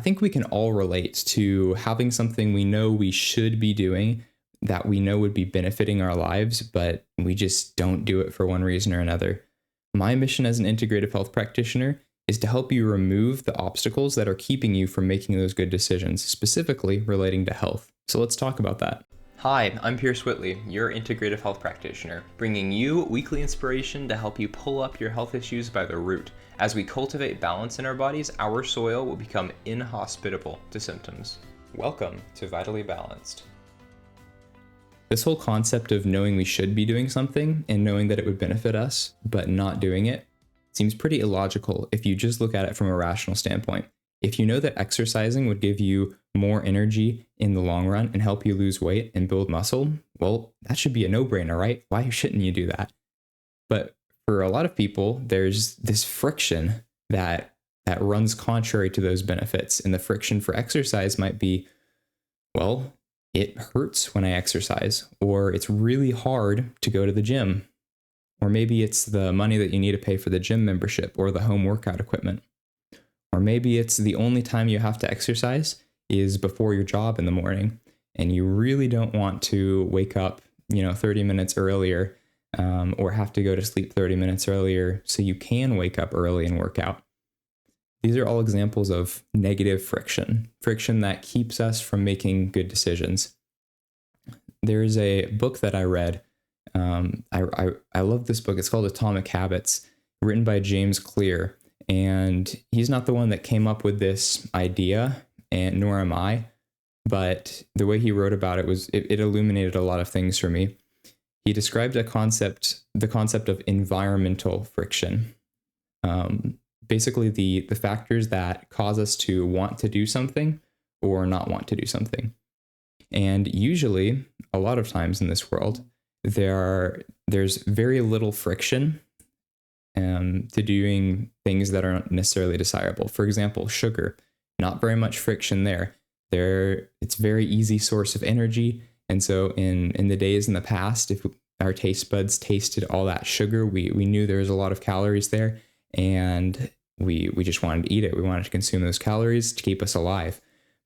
think we can all relate to having something we know we should be doing that we know would be benefiting our lives, but we just don't do it for one reason or another. My mission as an integrative health practitioner is to help you remove the obstacles that are keeping you from making those good decisions, specifically relating to health. So let's talk about that. Hi, I'm Pierce Whitley, your integrative health practitioner, bringing you weekly inspiration to help you pull up your health issues by the root. As we cultivate balance in our bodies, our soil will become inhospitable to symptoms. Welcome to Vitally Balanced. This whole concept of knowing we should be doing something and knowing that it would benefit us, but not doing it, seems pretty illogical if you just look at it from a rational standpoint. If you know that exercising would give you more energy in the long run and help you lose weight and build muscle, well, that should be a no-brainer, right? Why shouldn't you do that? But for a lot of people, there's this friction that runs contrary to those benefits. And the friction for exercise might be, well, it hurts when I exercise, or it's really hard to go to the gym. Or maybe it's the money that you need to pay for the gym membership or the home workout equipment. Or maybe it's the only time you have to exercise is before your job in the morning, and you really don't want to wake up, 30 minutes earlier, or have to go to sleep 30 minutes earlier so you can wake up early and work out. These are all examples of negative friction that keeps us from making good decisions. There's a book that I read. I love this book. It's called Atomic Habits, written by James Clear. And he's not the one that came up with this idea, and nor am I, but the way he wrote about it it illuminated a lot of things for me. He described the concept of environmental friction. Basically the factors that cause us to want to do something or not want to do something. And usually, a lot of times in this world, there's very little friction to doing things that aren't necessarily desirable. For example, sugar, not very much friction there. It's a very easy source of energy. And so in the days in the past, if our taste buds tasted all that sugar, we knew there was a lot of calories there, and we just wanted to eat it. We wanted to consume those calories to keep us alive.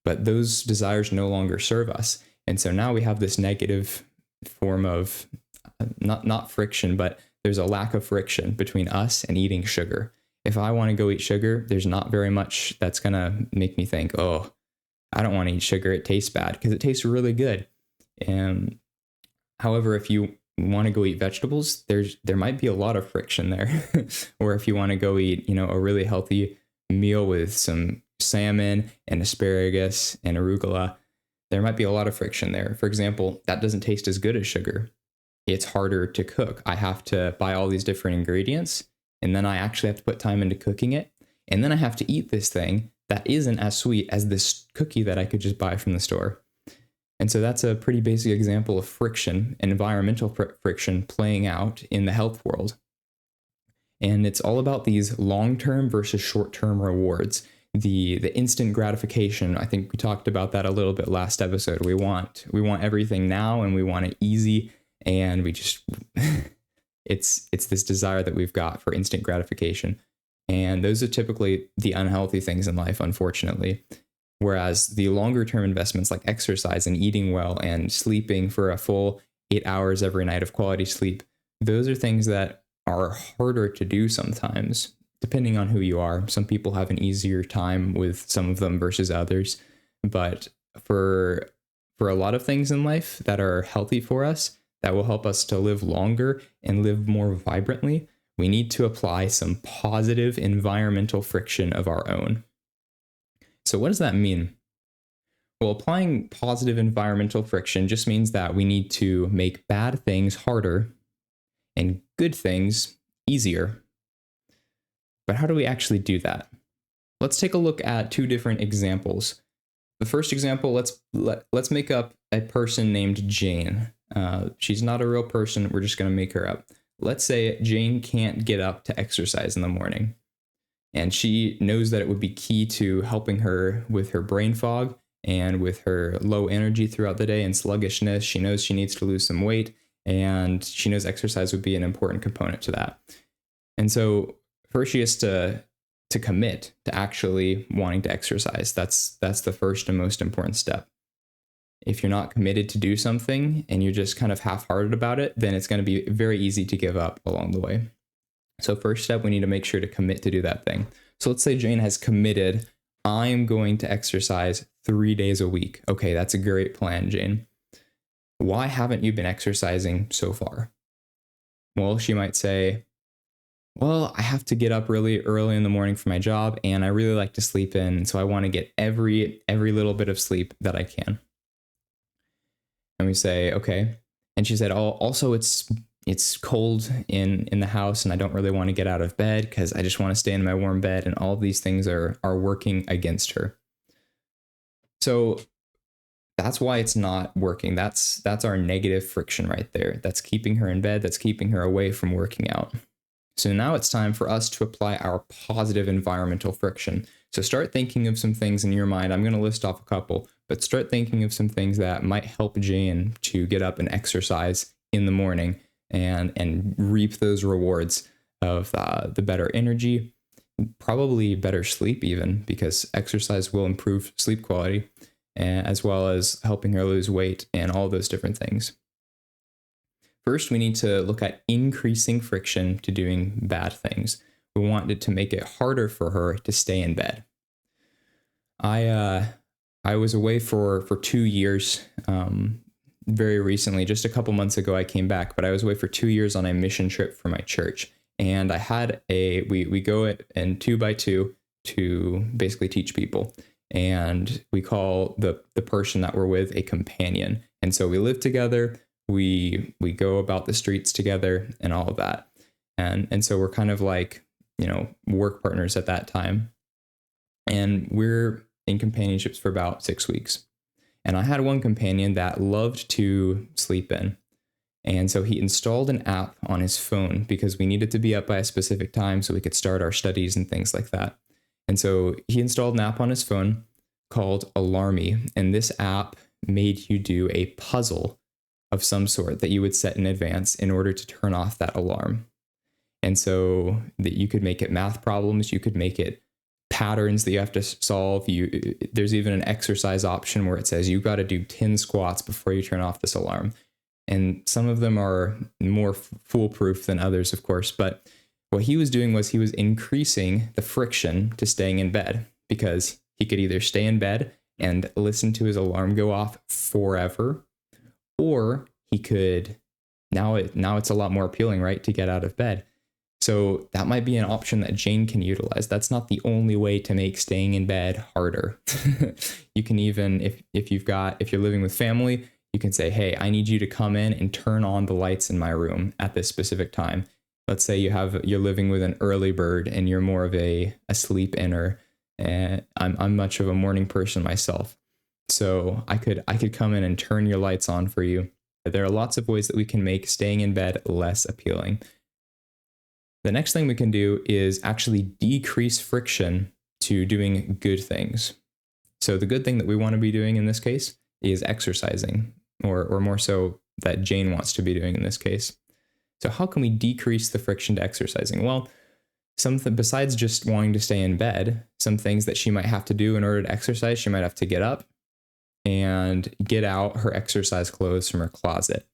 But those desires no longer serve us. And so now we have this negative form of not friction, but there's a lack of friction between us and eating sugar. If I want to go eat sugar, there's not very much that's going to make me think, oh, I don't want to eat sugar. It tastes bad, because it tastes really good. And however, if you want to go eat vegetables, there might be a lot of friction there. Or if you want to go eat, a really healthy meal with some salmon and asparagus and arugula, there might be a lot of friction there. For example, that doesn't taste as good as sugar. It's harder to cook. I have to buy all these different ingredients, and then I actually have to put time into cooking it. And then I have to eat this thing that isn't as sweet as this cookie that I could just buy from the store. And so that's a pretty basic example of friction, environmental friction playing out in the health world. And it's all about these long-term versus short-term rewards. The instant gratification, I think we talked about that a little bit last episode. We want everything now, and we want it easy. And we just, it's this desire that we've got for instant gratification. And those are typically the unhealthy things in life, unfortunately. Whereas the longer term investments like exercise and eating well and sleeping for a full 8 hours every night of quality sleep, those are things that are harder to do sometimes, depending on who you are. Some people have an easier time with some of them versus others. But for a lot of things in life that are healthy for us, that will help us to live longer and live more vibrantly, we need to apply some positive environmental friction of our own. So what does that mean? Well, applying positive environmental friction just means that we need to make bad things harder and good things easier. But how do we actually do that? Let's take a look at two different examples. The first example, let's make up a person named Jane. She's not a real person. We're just going to make her up. Let's say Jane can't get up to exercise in the morning, and she knows that it would be key to helping her with her brain fog and with her low energy throughout the day and sluggishness. She knows she needs to lose some weight, and she knows exercise would be an important component to that. And so first she has to to commit to actually wanting to exercise. That's the first and most important step. If you're not committed to do something and you're just kind of half-hearted about it, then it's going to be very easy to give up along the way. So first step, we need to make sure to commit to do that thing. So let's say Jane has committed, I'm going to exercise 3 days a week. Okay, that's a great plan, Jane. Why haven't you been exercising so far? Well, she might say, well, I have to get up really early in the morning for my job, and I really like to sleep in, so I want to get every little bit of sleep that I can. And we say, okay. And she said, oh, also it's cold in the house, and I don't really want to get out of bed because I just want to stay in my warm bed, and all of these things are working against her. So that's why it's not working. That's our negative friction right there. That's keeping her in bed. That's keeping her away from working out. So now it's time for us to apply our positive environmental friction. So start thinking of some things in your mind. I'm going to list off a couple, but start thinking of some things that might help Jane to get up and exercise in the morning and reap those rewards of the better energy, probably better sleep even, because exercise will improve sleep quality, as well as helping her lose weight and all those different things. First, we need to look at increasing friction to doing bad things. We wanted to make it harder for her to stay in bed. I was away for 2 years. Very recently, just a couple months ago, I came back, but I was away for 2 years on a mission trip for my church. And I had we go in 2 by 2 to basically teach people. And we call the person that we're with a companion. And so we live together. We go about the streets together and all of that. And so we're kind of like, work partners at that time. And we're in companionships for about 6 weeks. And I had one companion that loved to sleep in. And so he installed an app on his phone because we needed to be up by a specific time so we could start our studies and things like that. And so he installed an app on his phone called Alarmy. And this app made you do a puzzle of some sort that you would set in advance in order to turn off that alarm. And so that you could make it math problems, you could make it patterns that you have to solve. There's even an exercise option where it says you've got to do 10 squats before you turn off this alarm. And some of them are more foolproof than others, of course. But what he was doing was he was increasing the friction to staying in bed, because he could either stay in bed and listen to his alarm go off forever, or he could, now it's a lot more appealing, right, to get out of bed. So that might be an option that Jane can utilize. That's not the only way to make staying in bed harder. You can even, if you're living with family, you can say, hey, I need you to come in and turn on the lights in my room at this specific time. Let's say you're living with an early bird and you're more of a sleep inner. And I'm much of a morning person myself. So I could come in and turn your lights on for you. There are lots of ways that we can make staying in bed less appealing. The next thing we can do is actually decrease friction to doing good things. So the good thing that we want to be doing in this case is exercising, or more so that Jane wants to be doing in this case. So how can we decrease the friction to exercising? Well, something besides just wanting to stay in bed, some things that she might have to do in order to exercise, she might have to get up and get out her exercise clothes from her closet.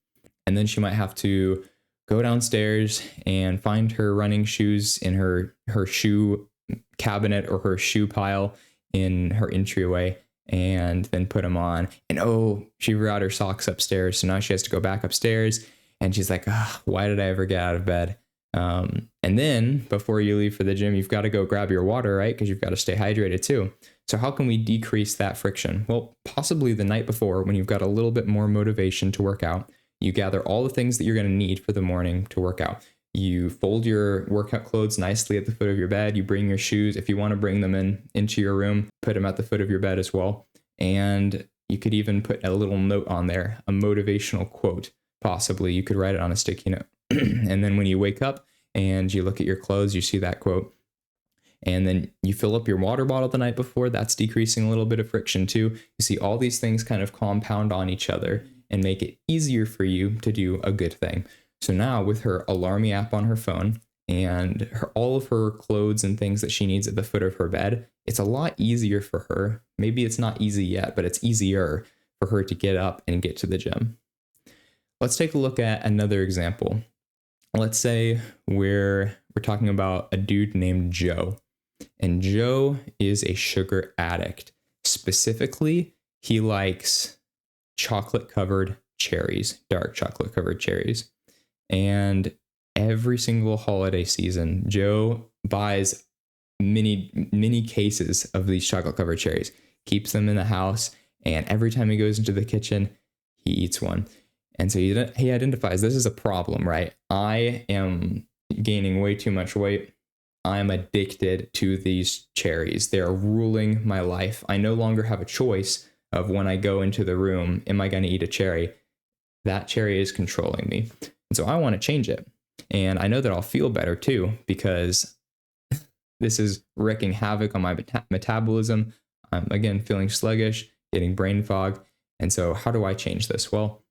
And then she might have to go downstairs and find her running shoes in her shoe cabinet or her shoe pile in her entryway, and then put them on. And she forgot her socks upstairs. So now she has to go back upstairs, and she's like, why did I ever get out of bed? And then before you leave for the gym, you've got to go grab your water, right? Because you've got to stay hydrated too. So how can we decrease that friction? Well, possibly the night before, when you've got a little bit more motivation to work out, you gather all the things that you're going to need for the morning to work out. You fold your workout clothes nicely at the foot of your bed. You bring your shoes. If you want to bring them into your room, put them at the foot of your bed as well. And you could even put a little note on there, a motivational quote. Possibly you could write it on a sticky note. And then when you wake up and you look at your clothes, you see that quote. And then you fill up your water bottle the night before. That's decreasing a little bit of friction too. You see all these things kind of compound on each other and make it easier for you to do a good thing. So now with her Alarmy app on her phone and all of her clothes and things that she needs at the foot of her bed, it's a lot easier for her. Maybe it's not easy yet, but it's easier for her to get up and get to the gym. Let's take a look at another example. Let's say we're talking about a dude named Joe, and Joe is a sugar addict. Specifically, he likes chocolate covered cherries, dark chocolate covered cherries. And every single holiday season, Joe buys many cases of these chocolate covered cherries, keeps them in the house, and every time he goes into the kitchen, he eats one. And so he identifies this is a problem, right? I am gaining way too much weight. I'm addicted to these cherries. They are ruling my life. I no longer have a choice of when I go into the room, am I going to eat a cherry? That cherry is controlling me. And so I want to change it. And I know that I'll feel better too, because this is wreaking havoc on my metabolism. I'm again feeling sluggish, getting brain fog. And so how do I change this? Well,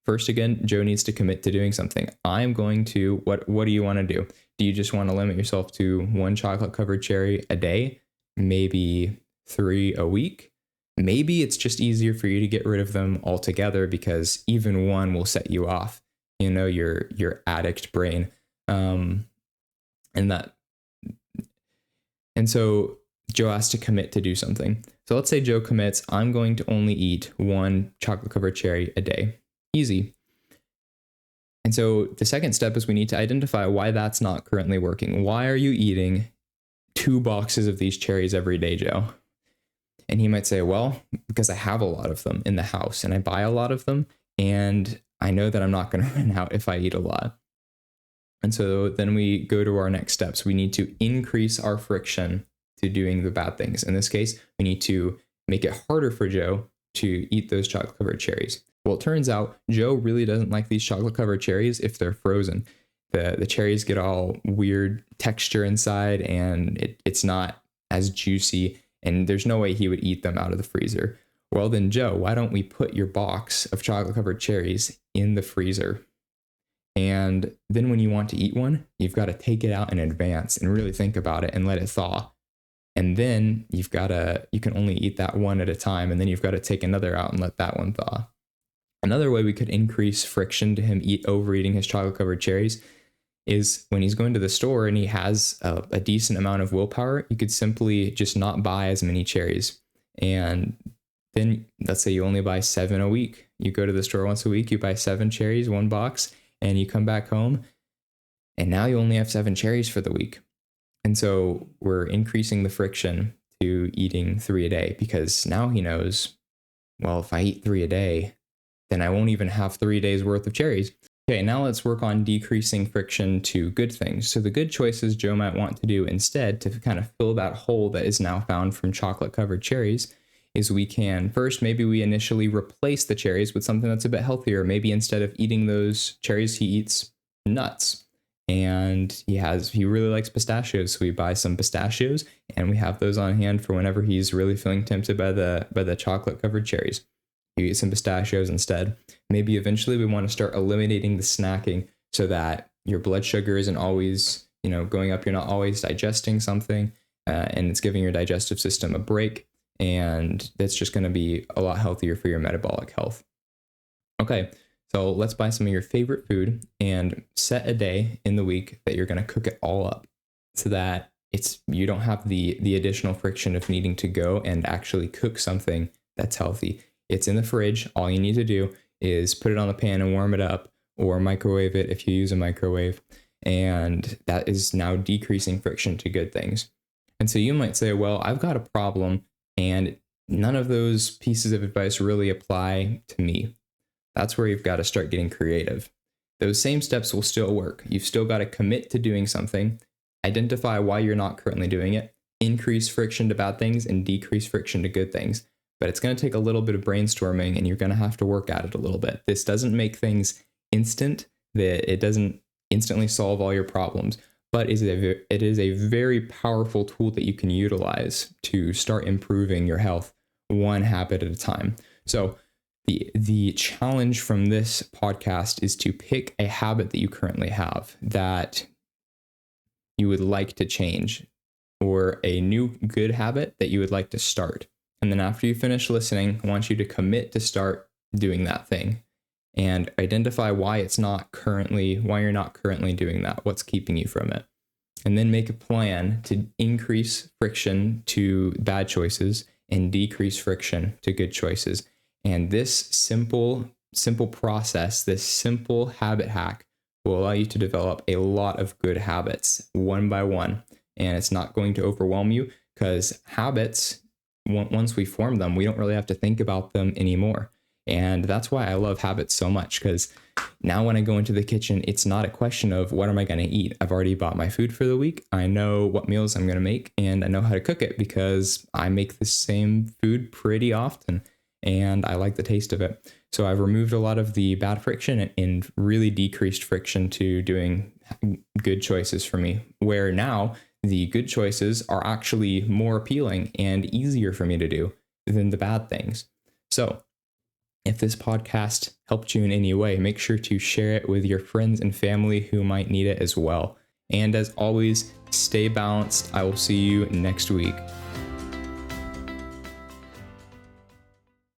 first again, Joe needs to commit to doing something. I'm going to, what do you want to do? Do you just want to limit yourself to one chocolate covered cherry a day? Maybe 3 a week? Maybe it's just easier for you to get rid of them altogether because even one will set you off, your addict brain. And so Joe has to commit to do something. So let's say Joe commits, I'm going to only eat one chocolate covered cherry a day. Easy. And so the second step is we need to identify why that's not currently working. Why are you eating 2 boxes of these cherries every day, Joe? And he might say, well, because I have a lot of them in the house and I buy a lot of them and I know that I'm not going to run out if I eat a lot. And so then we go to our next steps. We need to increase our friction to doing the bad things. In this case, we need to make it harder for Joe to eat those chocolate covered cherries. Well, it turns out Joe really doesn't like these chocolate covered cherries if they're frozen. The cherries get all weird texture inside and it's not as juicy, and there's no way he would eat them out of the freezer. Well then, Joe, why don't we put your box of chocolate covered cherries in the freezer? And then when you want to eat one, you've got to take it out in advance and really think about it and let it thaw. And then you can only eat that one at a time, and then you've got to take another out and let that one thaw. Another way we could increase friction to him overeating his chocolate covered cherries is when he's going to the store and he has a decent amount of willpower, you could simply just not buy as many cherries. And then let's say you only buy 7 a week. You go to the store once a week, you buy 7 cherries, 1 box, and you come back home and now you only have 7 cherries for the week. And so we're increasing the friction to eating 3 a day because now he knows, well, if I eat 3 a day, then I won't even have 3 days worth of cherries. Okay, now let's work on decreasing friction to good things. So the good choices Joe might want to do instead to kind of fill that hole that is now found from chocolate covered cherries is we can first, maybe we initially replace the cherries with something that's a bit healthier. Maybe instead of eating those cherries, he eats nuts. And he really likes pistachios. So we buy some pistachios and we have those on hand for whenever he's really feeling tempted by the chocolate covered cherries. You eat some pistachios instead. Maybe eventually we want to start eliminating the snacking so that your blood sugar isn't always, going up. You're not always digesting something, and it's giving your digestive system a break. And that's just going to be a lot healthier for your metabolic health. Okay, so let's buy some of your favorite food and set a day in the week that you're going to cook it all up so that you don't have the additional friction of needing to go and actually cook something that's healthy. It's in the fridge. All you need to do is put it on the pan and warm it up, or microwave it if you use a microwave. And that is now decreasing friction to good things. And so you might say, well, I've got a problem and none of those pieces of advice really apply to me. That's where you've got to start getting creative. Those same steps will still work. You've still got to commit to doing something, identify why you're not currently doing it, increase friction to bad things and decrease friction to good things. But it's going to take a little bit of brainstorming and you're going to have to work at it a little bit. This doesn't make things instant, that it doesn't instantly solve all your problems, but it is a very powerful tool that you can utilize to start improving your health one habit at a time. So the challenge from this podcast is to pick a habit that you currently have that you would like to change, or a new good habit that you would like to start. And then after you finish listening, I want you to commit to start doing that thing and identify why you're not currently doing that, what's keeping you from it. And then make a plan to increase friction to bad choices and decrease friction to good choices. And this simple process, this simple habit hack will allow you to develop a lot of good habits one by one. And it's not going to overwhelm you, because habits, once we form them, we don't really have to think about them anymore. And that's why I love habits so much, because now when I go into the kitchen, it's not a question of what am I going to eat. I've already bought my food for the week. I know what meals I'm going to make, and I know how to cook it because I make the same food pretty often and I like the taste of it. So I've removed a lot of the bad friction and really decreased friction to doing good choices for me, where now the good choices are actually more appealing and easier for me to do than the bad things. So if this podcast helped you in any way, make sure to share it with your friends and family who might need it as well. And as always, stay balanced. I will see you next week.